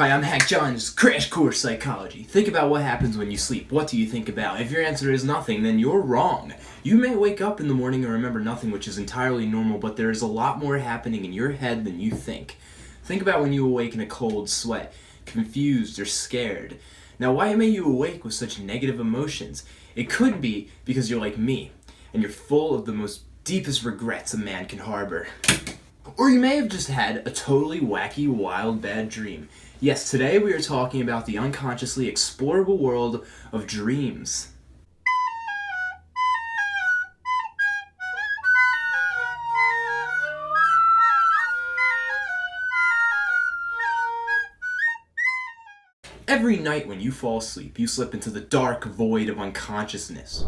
Hi, I'm Hack John. This is Crash Course Psychology. Think about what happens when you sleep. What do you think about? If your answer is nothing, then you're wrong. You may wake up in the morning and remember nothing, which is entirely normal, but there is a lot more happening in your head than you think. Think about when you awake in a cold sweat, confused or scared. Now, why may you awake with such negative emotions? It could be because you're like me, and you're full of the most deepest regrets a man can harbor. Or you may have just had a totally wacky, wild, bad dream. Yes, today we are talking about the unconsciously explorable world of dreams. Every night when you fall asleep, you slip into the dark void of unconsciousness.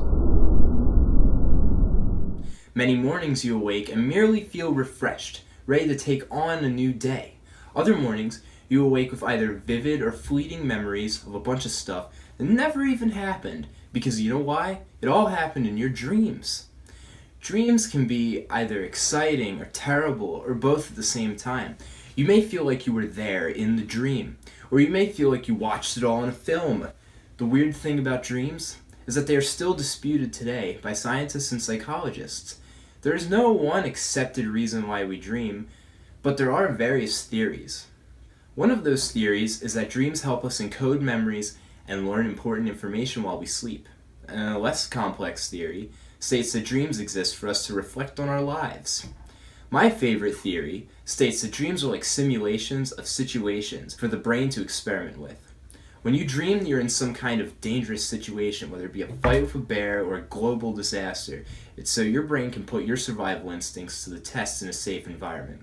Many mornings you awake and merely feel refreshed, ready to take on a new day. Other mornings, you awake with either vivid or fleeting memories of a bunch of stuff that never even happened, because you know why? It all happened in your dreams. Dreams can be either exciting or terrible, or both at the same time. You may feel like you were there in the dream, or you may feel like you watched it all in a film. The weird thing about dreams is that they are still disputed today by scientists and psychologists. There is no one accepted reason why we dream, but there are various theories. One of those theories is that dreams help us encode memories and learn important information while we sleep. A less complex theory states that dreams exist for us to reflect on our lives. My favorite theory states that dreams are like simulations of situations for the brain to experiment with. When you dream you're in some kind of dangerous situation, whether it be a fight with a bear or a global disaster, it's so your brain can put your survival instincts to the test in a safe environment.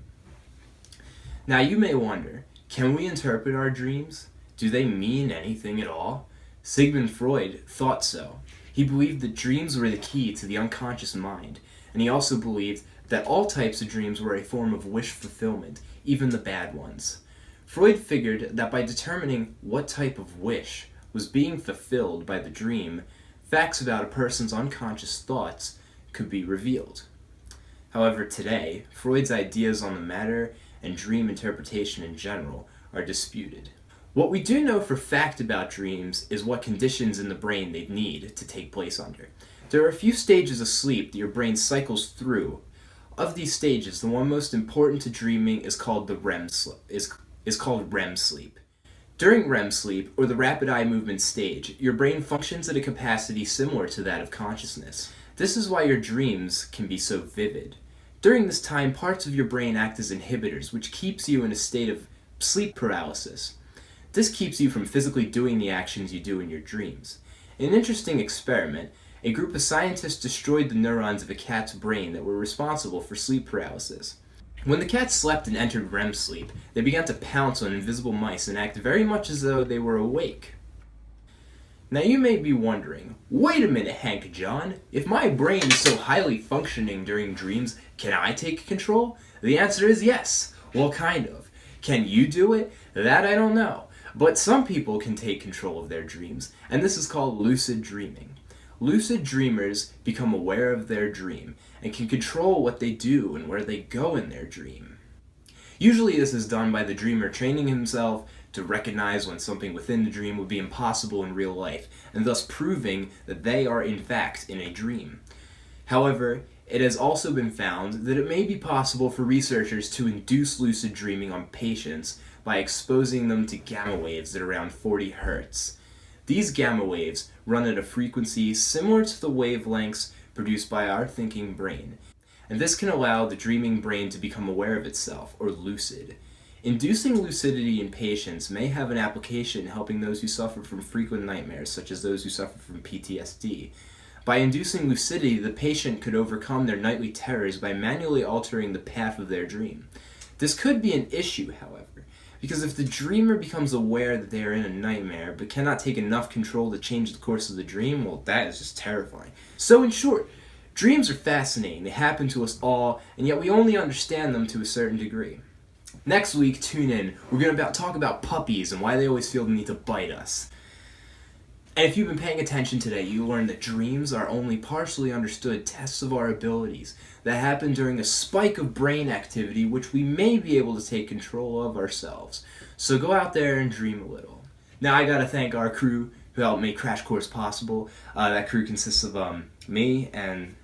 Now you may wonder, can we interpret our dreams? Do they mean anything at all? Sigmund Freud thought so. He believed that dreams were the key to the unconscious mind, and he also believed that all types of dreams were a form of wish fulfillment, even the bad ones. Freud figured that by determining what type of wish was being fulfilled by the dream, facts about a person's unconscious thoughts could be revealed. However, today, Freud's ideas on the matter and dream interpretation in general are disputed. What we do know for fact about dreams is what conditions in the brain they need to take place under. There are a few stages of sleep that your brain cycles through. Of these stages, the one most important to dreaming is called the REM sleep. Is called REM sleep. During REM sleep, or the rapid eye movement stage, your brain functions at a capacity similar to that of consciousness. This is why your dreams can be so vivid. During this time, parts of your brain act as inhibitors, which keeps you in a state of sleep paralysis. This keeps you from physically doing the actions you do in your dreams. In an interesting experiment, a group of scientists destroyed the neurons of a cat's brain that were responsible for sleep paralysis. When the cat slept and entered REM sleep, they began to pounce on invisible mice and act very much as though they were awake. Now you may be wondering, wait a minute, Hank John, if my brain is so highly functioning during dreams, can I take control? The answer is yes. Well, kind of. Can you do it? That I don't know. But some people can take control of their dreams, and this is called lucid dreaming. Lucid dreamers become aware of their dream and can control what they do and where they go in their dream. Usually this is done by the dreamer training himself to recognize when something within the dream would be impossible in real life, and thus proving that they are in fact in a dream. However, it has also been found that it may be possible for researchers to induce lucid dreaming on patients by exposing them to gamma waves at around 40 Hz. These gamma waves run at a frequency similar to the wavelengths produced by our thinking brain, and this can allow the dreaming brain to become aware of itself, or lucid. Inducing lucidity in patients may have an application helping those who suffer from frequent nightmares, such as those who suffer from PTSD. By inducing lucidity, the patient could overcome their nightly terrors by manually altering the path of their dream. This could be an issue, however, because if the dreamer becomes aware that they are in a nightmare but cannot take enough control to change the course of the dream, well, that is just terrifying. So in short, dreams are fascinating. They happen to us all, and yet we only understand them to a certain degree. Next week, tune in. We're going to talk about puppies and why they always feel the need to bite us. And if you've been paying attention today, you learned that dreams are only partially understood tests of our abilities that happen during a spike of brain activity which we may be able to take control of ourselves. So go out there and dream a little. Now I gotta thank our crew who helped make Crash Course possible. That crew consists of me and